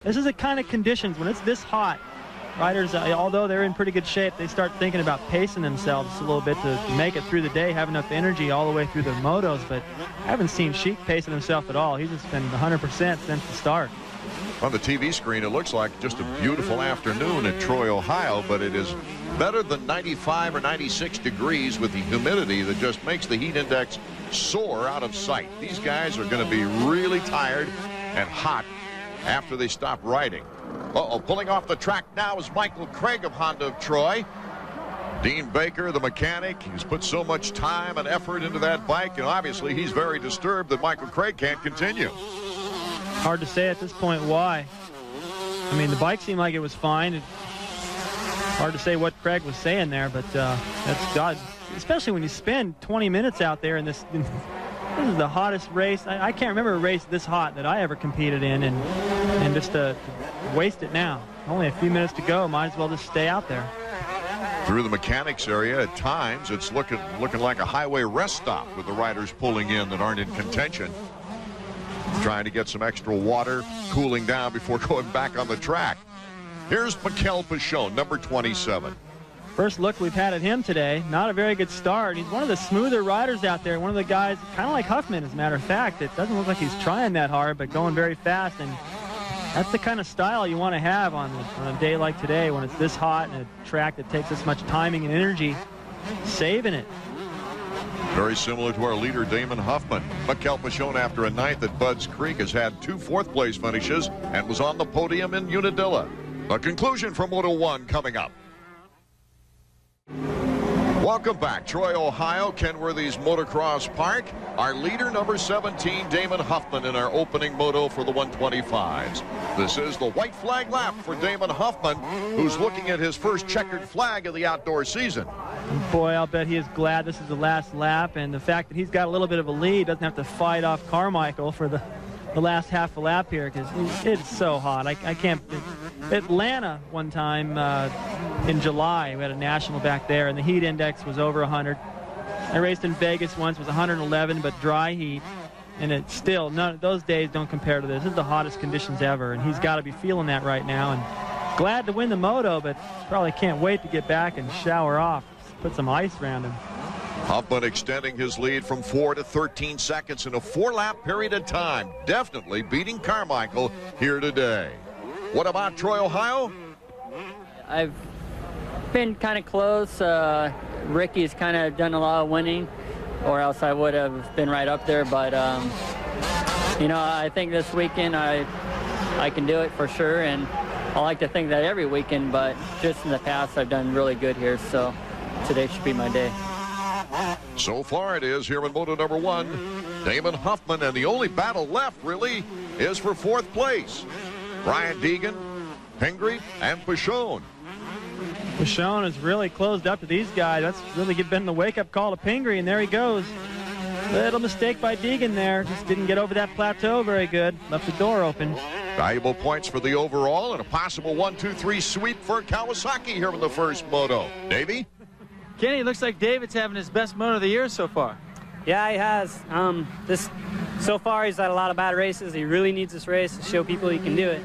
This is the kind of conditions when it's this hot. Riders, although they're in pretty good shape, they start thinking about pacing themselves a little bit to make it through the day, have enough energy all the way through the motos. But I haven't seen Sheik pacing himself at all. He's just been 100% since the start. On the TV screen, it looks like just a beautiful afternoon in Troy, Ohio, but it is better than 95 or 96 degrees with the humidity that just makes the heat index soar out of sight. These guys are going to be really tired and hot after they stop riding. Pulling off the track now is Michael Craig of Honda of Troy. Dean Baker, the mechanic, he's put so much time and effort into that bike, and obviously he's very disturbed that Michael Craig can't continue. Hard to say at this point why. I mean, the bike seemed like it was fine. Hard to say what Craig was saying there, but that's God. Especially when you spend 20 minutes out there in this. This is the hottest race. I can't remember a race this hot that I ever competed in, and just to waste it now. Only a few minutes to go. Might as well just stay out there. Through the mechanics area, at times it's looking like a highway rest stop with the riders pulling in that aren't in contention, trying to get some extra water, cooling down before going back on the track. Here's Mel Pocock, number 27. First look we've had at him today. Not a very good start. He's one of the smoother riders out there. One of the guys, kind of like Huffman, as a matter of fact. It doesn't look like he's trying that hard, but going very fast. And that's the kind of style you want to have on a day like today when it's this hot and a track that takes this much timing and energy. Saving it. Very similar to our leader, Damon Huffman. Mel Pocock, after a ninth at Budds Creek, has had 2 fourth-place finishes and was on the podium in Unadilla. A conclusion from Moto 1 coming up. Welcome back, Troy, Ohio, Kenworthy's Motocross Park. Our leader, number 17, Damon Huffman, in our opening moto for the 125s. This is the white flag lap for Damon Huffman, who's looking at his first checkered flag of the outdoor season. Boy, I'll bet he is glad this is the last lap, and the fact that he's got a little bit of a lead, doesn't have to fight off Carmichael for the last half a lap here, because it's so hot. I can't. Atlanta one time in July, we had a national back there, and the heat index was over 100. I raced in Vegas once, it was 111, but dry heat, and it's still, those days don't compare to this. This is the hottest conditions ever, and he's got to be feeling that right now. And glad to win the moto, but probably can't wait to get back and shower off, put some ice around him. Huffman extending his lead from 4 to 13 seconds in a 4-lap period of time. Definitely beating Carmichael here today. What about Troy, Ohio? I've been kind of close. Ricky's kind of done a lot of winning, or else I would have been right up there. But, you know, I think this weekend I can do it for sure. And I like to think that every weekend, but just in the past I've done really good here. So today should be my day. So far it is here in Moto number 1. Damon Huffman, and the only battle left really is for 4th place. Brian Deegan, Pingree, and Pocock. Pocock has really closed up to these guys. That's really been the wake-up call to Pingree, and there he goes. Little mistake by Deegan there. Just didn't get over that plateau very good. Left the door open. Valuable points for the overall and a possible 1-2-3 sweep for Kawasaki here in the first moto. Davey? Kenny, looks like David's having his best moto of the year so far. Yeah, he has. So far he's had a lot of bad races. He really needs this race to show people he can do it.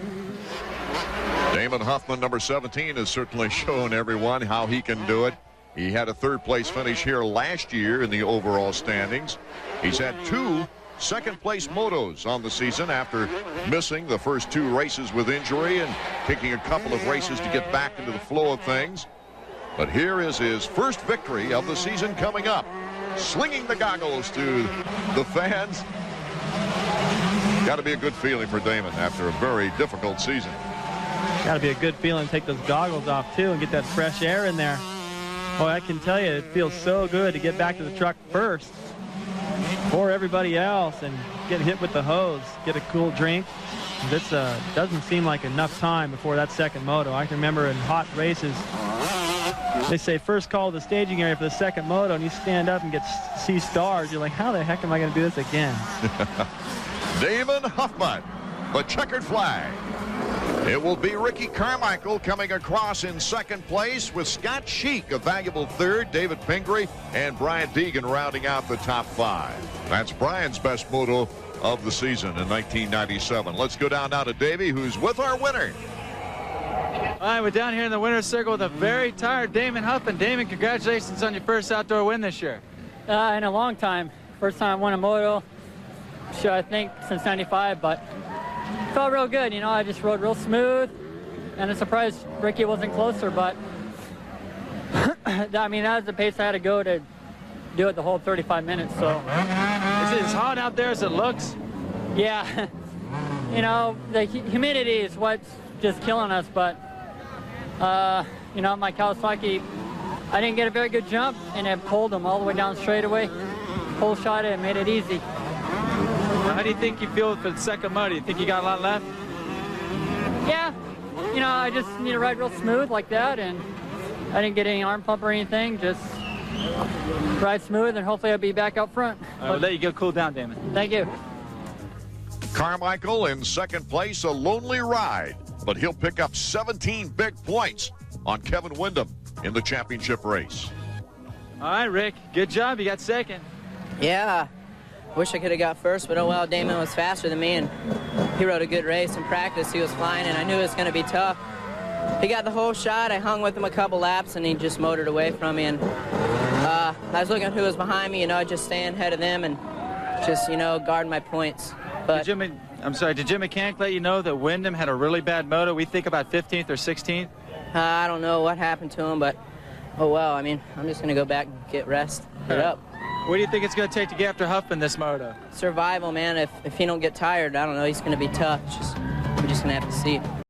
Damon Huffman, number 17, has certainly shown everyone how he can do it. He had a 3rd-place finish here last year in the overall standings. He's had 2 second-place motos on the season after missing the first 2 races with injury and taking a couple of races to get back into the flow of things. But here is his first victory of the season coming up. Slinging the goggles to the fans. Got to be a good feeling for Damon after a very difficult season. Got to be a good feeling to take those goggles off, too, and get that fresh air in there. Oh, I can tell you, it feels so good to get back to the truck first before everybody else and get hit with the hose, get a cool drink. This doesn't seem like enough time before that second moto. I can remember in hot races, they say first call to the staging area for the second moto, and you stand up and see stars. You're like, how the heck am I going to do this again? Damon Huffman, the checkered flag. It will be Ricky Carmichael coming across in 2nd place with Scott Sheik, a valuable 3rd, David Pingree, and Brian Deegan rounding out the top 5. That's Brian's best moto of the season in 1997. Let's go down now to Davey, who's with our winner. All right, we're down here in the winner's circle with a very tired Damon Huffman. Damon, congratulations on your first outdoor win this year. In a long time. First time I won a moto, sure, I think since '95, but felt real good. You know, I just rode real smooth, and I'm surprised Ricky wasn't closer, but I mean, that was the pace I had to go to do it the whole 35 minutes, so. Is it as hot out there as it looks? Yeah, you know, the humidity is what's just killing us, but, you know, my Kawasaki, I didn't get a very good jump, and it pulled him all the way down straightaway. Pull shot it and made it easy. How do you think you feel for the second moto? Do you think you got a lot left? Yeah, you know, I just need to ride real smooth like that, and I didn't get any arm pump or anything, just ride smooth, and hopefully I'll be back out front. I'll let you go cool down, Damon. Thank you. Carmichael in second place, a lonely ride, but he'll pick up 17 big points on Kevin Windham in the championship race. All right, Rick, good job. You got second. Yeah, wish I could have got first, but oh well, Damon was faster than me, and he rode a good race in practice. He was flying, and I knew it was going to be tough. He got the whole shot. I hung with him a couple laps, and he just motored away from me, and I was looking at who was behind me, you know, just staying ahead of them and just, you know, guard my points. But did Jim Mechanic let you know that Windham had a really bad moto? We think about 15th or 16th. I don't know what happened to him, but oh well, I mean, I'm just going to go back and get up. What do you think it's going to take to get after Huffman this moto? Survival, man. If he don't get tired, I don't know, he's going to be tough. We're just going to have to see.